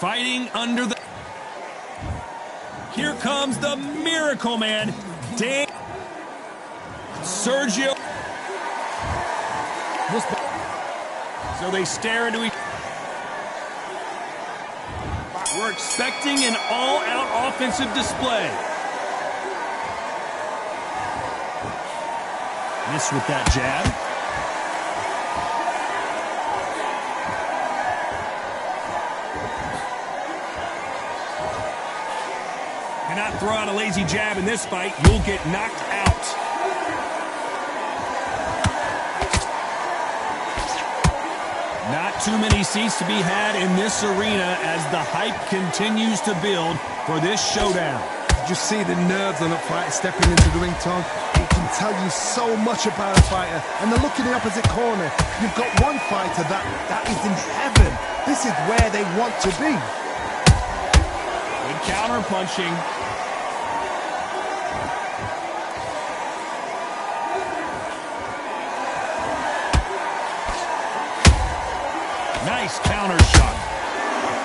Fighting under the... Here comes the Miracle Man, Sergio. So they stare into each... We're expecting an all-out offensive display. Miss with that jab. Cannot throw out a lazy jab in this fight. You'll get knocked out. Not too many seats to be had in this arena as the hype continues to build for this showdown. Just see the nerves on a fighter stepping into the ring, Tom. It can tell you so much about a fighter. And the look in the opposite corner. You've got one fighter that is in heaven. This is where they want to be. Good counter punching. Nice counter shot.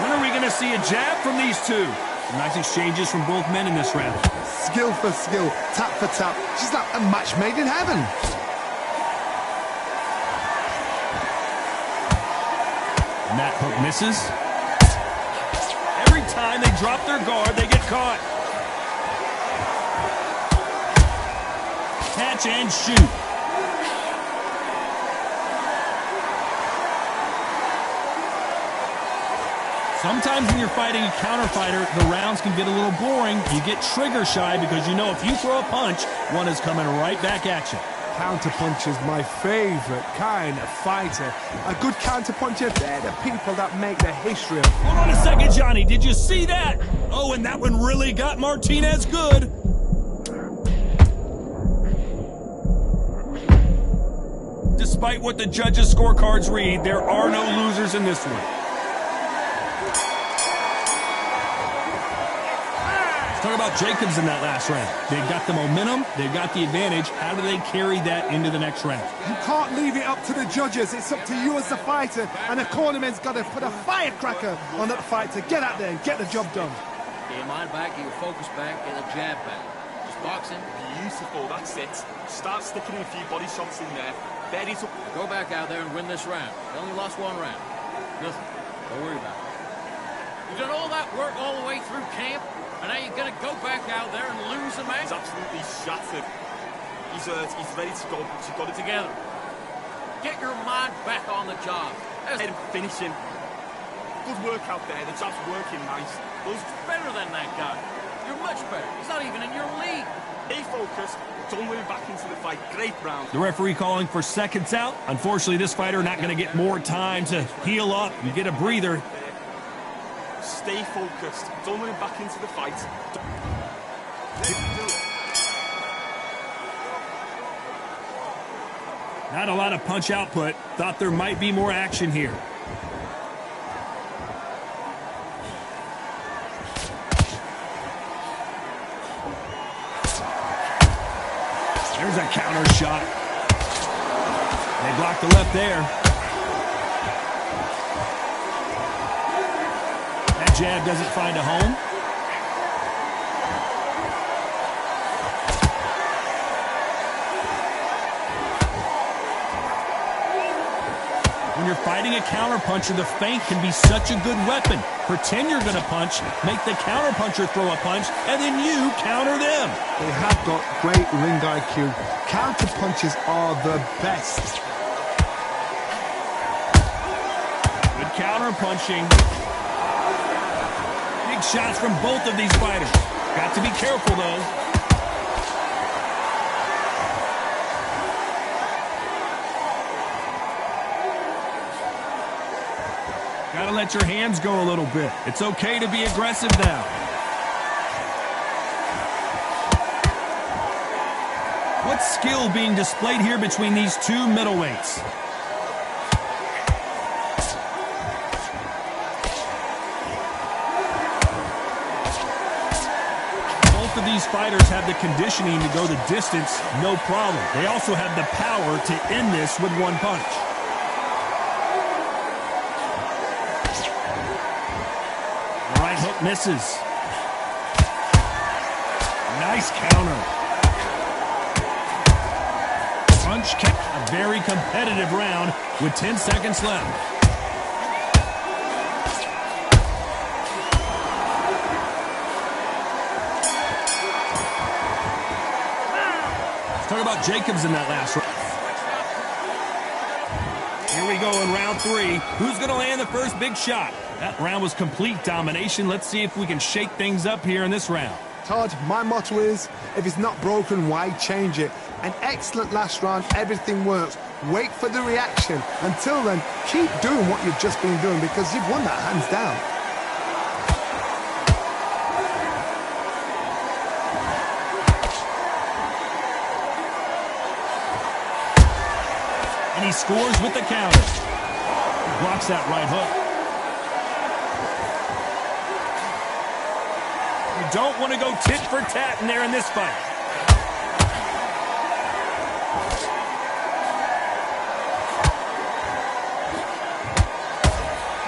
When are we going to see a jab from these two? Some nice exchanges from both men in this round. Skill for skill, tap for tap. She's like a match made in heaven. And that hook misses. Every time they drop their guard, they get caught. Catch and shoot. Sometimes when you're fighting a counter fighter, the rounds can get a little boring. You get trigger shy because you know if you throw a punch, one is coming right back at you. Counter puncher's my favorite kind of fighter. A good counter puncher, they're the people that make the history. Hold on a second, Johnny. Did you see that? Oh, and that one really got Martinez good. Despite what the judges' scorecards read, there are no losers in this one. Talk about Jacobs in that last round. They've got the momentum, they've got the advantage. How do they carry that into the next round? You can't leave it up to the judges. It's up to you as the fighter, and the cornerman's got to put a firecracker on that fight to get out there and get the job done. Get your mind back, get your focus back, get the jab back. Just boxing. Beautiful, that's it. Start sticking in a few body shots in there. There is up. Go back out there and win this round. You only lost one round. Nothing. Don't worry about it. You've done all that work all the way through camp. And now you're going to go back out there and lose a man? He's absolutely shattered. He's hurt. He's ready to go. She's got it together. Get your mind back on the job. Let him finish him. Good work out there. The job's working nice. Who's better than that guy? You're much better. He's not even in your league. Stay focused. Don't move back into the fight. Great round. The referee calling for seconds out. Unfortunately, this fighter not going to get more time to heal up. You get a breather. Stay focused. Don't move back into the fight. Not a lot of punch output. Thought there might be more action here. There's a counter shot. They blocked the left there. That jab doesn't find a home. When you're fighting a counterpuncher, the feint can be such a good weapon. Pretend you're going to punch, make the counterpuncher throw a punch, and then you counter them. They have got great ring IQ. Counterpunchers are the best. Good counterpunching. Big shots from both of these fighters. Got to be careful, though. Gotta let your hands go a little bit. It's okay to be aggressive now. What skill being displayed here between these two middleweights? Both of these fighters have the conditioning to go the distance, no problem. They also have the power to end this with one punch. misses. Nice counter. Punch kick. A very competitive round with 10 seconds left. Talk about Jacobs in that last round. Here we go in round 3. Who's going to land the first big shot? That round was complete domination. Let's see if we can shake things up here in this round. Todd, my motto is, if it's not broken, why change it? An excellent last round, everything works. Wait for the reaction. Until then, keep doing what you've just been doing because you've won that hands down. And he scores with the counter. Blocks that right hook. You don't want to go tit for tat in there in this fight.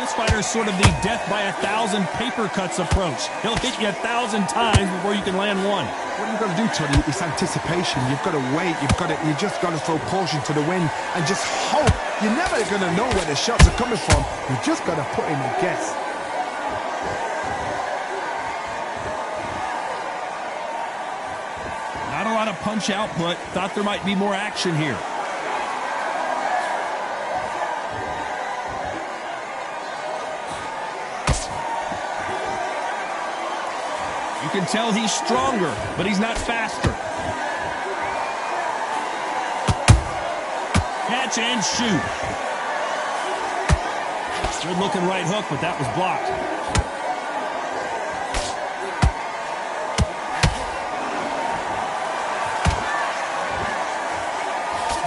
This fighter is sort of the death by 1,000 paper cuts approach. He'll hit you 1,000 times before you can land one. What you've got to do, Tony, is anticipation. You've got to wait. You just got to throw caution to the wind and just hope. You're never going to know where the shots are coming from. You just got to put in a guess. Not a lot of punch output. Thought there might be more action here. You can tell he's stronger, but he's not faster. Catch and shoot. Good looking right hook, but that was blocked.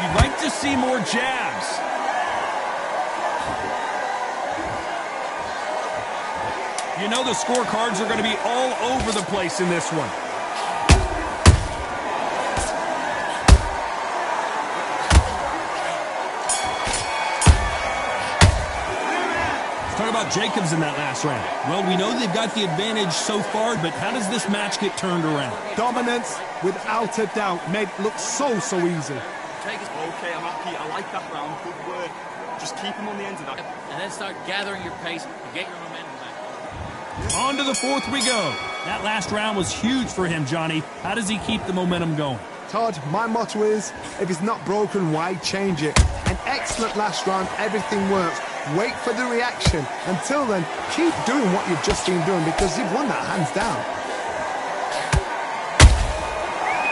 You'd like to see more jabs. You know the scorecards are going to be all over the place in this one. Let's talk about Jacobs in that last round. Well, we know they've got the advantage so far, but how does this match get turned around? Dominance, without a doubt, made it look so easy. Okay, I'm happy. I like that round. Good work. Just keep him on the end of that. And then start gathering your pace and get your momentum back. On to the fourth we go. That last round was huge for him, Johnny. How does he keep the momentum going? Todd, my motto is, if it's not broken, why change it? An excellent last round, everything works. Wait for the reaction. Until then, keep doing what you've just been doing because you've won that hands down.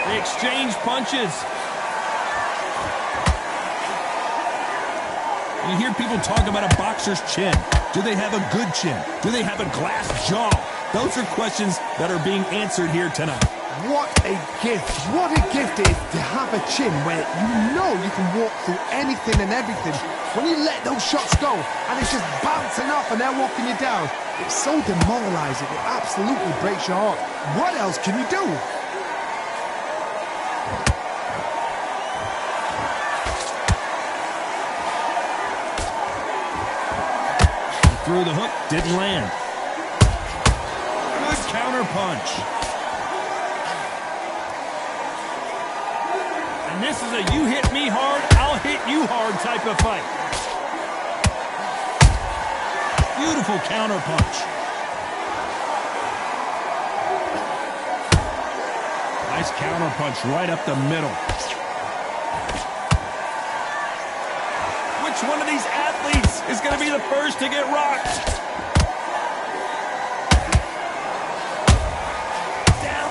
They exchange punches. You hear people talk about a boxer's chin. Do they have a good chin? Do they have a glass jaw? Those are questions that are being answered here tonight. What a gift. What a gift it is to have a chin where you know you can walk through anything and everything. When you let those shots go and it's just bouncing off and they're walking you down, it's so demoralizing. It absolutely breaks your heart. What else can you do? Through the hook, didn't land. Good counter punch. And this is a you hit me hard, I'll hit you hard type of fight. Beautiful counter punch. Nice counter punch right up the middle. Which one of these athletes is going to be the first to get rocked? Down.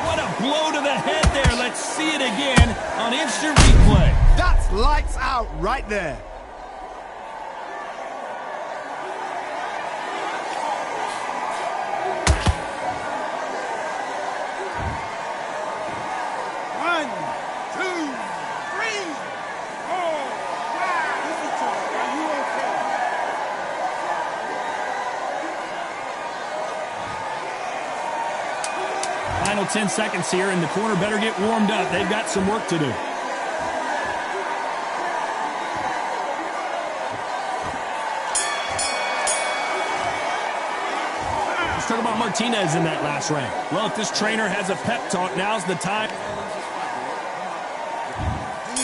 What a blow to the head there. Let's see it again on instant replay. That's lights out right there. Final 10 seconds here, and the corner better get warmed up. They've got some work to do. Martinez in that last round. Well, if this trainer has a pep talk, now's the time.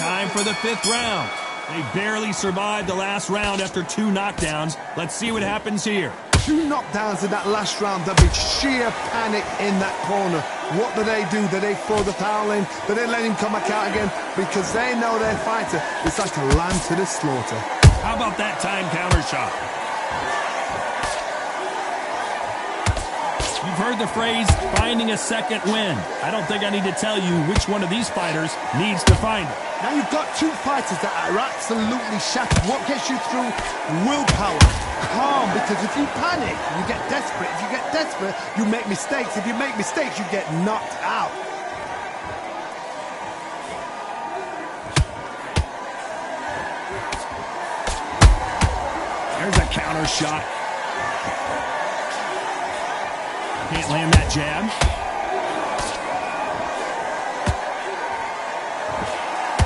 Time for the 5th round. They barely survived the last round after 2 knockdowns. Let's see what happens here. 2 knockdowns in that last round. There'll be sheer panic in that corner. What do? Do they throw the towel in? Do they let him come back out again? Because they know their fighter is like a lamb to the slaughter. How about that time counter shot? You've heard the phrase, finding a second win. I don't think I need to tell you which one of these fighters needs to find it. Now you've got 2 fighters that are absolutely shattered. What gets you through? Willpower. Calm, because if you panic, you get desperate. If you get desperate, you make mistakes. If you make mistakes, you get knocked out. There's a counter shot. Can't land that jab.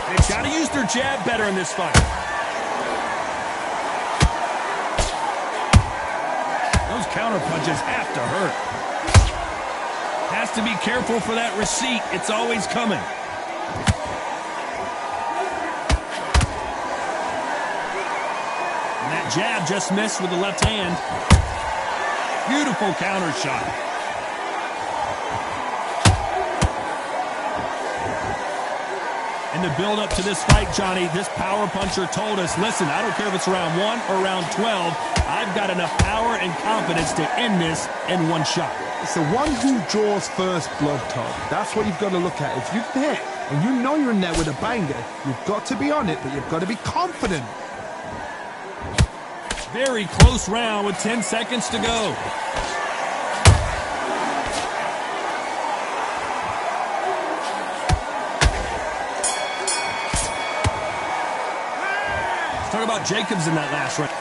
They've got to use their jab better in this fight. Those counter punches have to hurt. Has to be careful for that receipt. It's always coming. And that jab just missed with the left hand. Beautiful counter shot. In the build-up to this fight, Johnny, this power puncher told us, listen, I don't care if it's round 1 or round 12, I've got enough power and confidence to end this in 1 shot. It's the one who draws first blood, Todd. That's what you've got to look at. If you're there and you know you're in there with a banger, you've got to be on it, but you've got to be confident. Very close round with 10 seconds to go. Talk about Jacobs in that last round.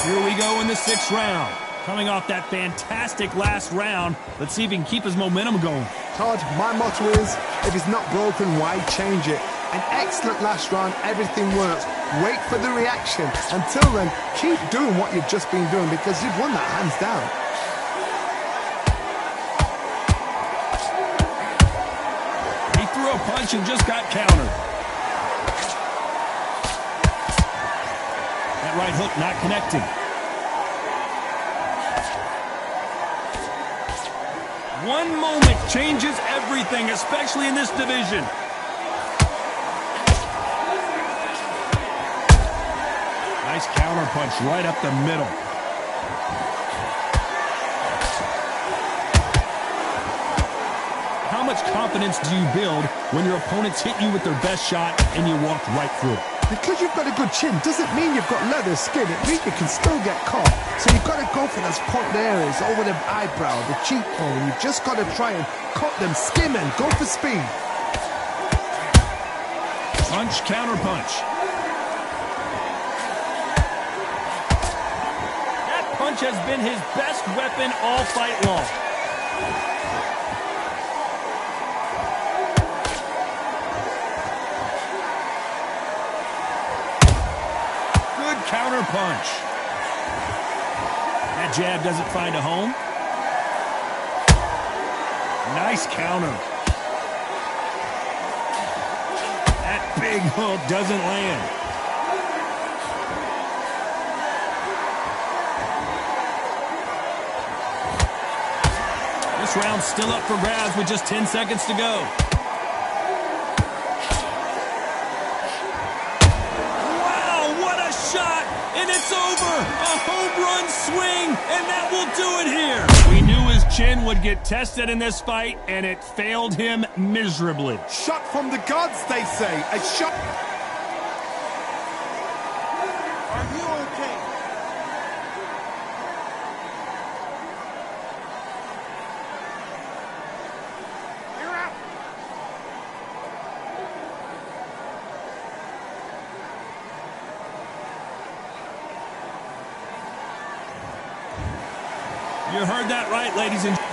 Here we go in the 6th round. Coming off that fantastic last round, let's see if he can keep his momentum going. Todd, my motto is, if it's not broken, why change it? An excellent last round, everything works. Wait for the reaction. Until then, keep doing what you've just been doing because you've won that hands down. He threw a punch and just got countered. That right hook not connecting. One moment changes everything, especially in this division. Nice counter punch right up the middle. How much confidence do you build when your opponents hit you with their best shot and you walk right through it? Because you've got a good chin doesn't mean you've got leather skin. It means you can still get caught. So you've got to go for those point areas, over the eyebrow, the cheekbone. You've just got to try and cut them, skim and go for speed. Punch, counter punch. That punch has been his best weapon all fight long. Counter punch. That jab doesn't find a home. Nice counter. That big hook doesn't land. This round's still up for grabs with just 10 seconds to go. And it's over! A home run swing, and that will do it here! We knew his chin would get tested in this fight, and it failed him miserably. Shot from the gods, they say. A shot... Are you okay? You're out! You heard that right, ladies and gentlemen.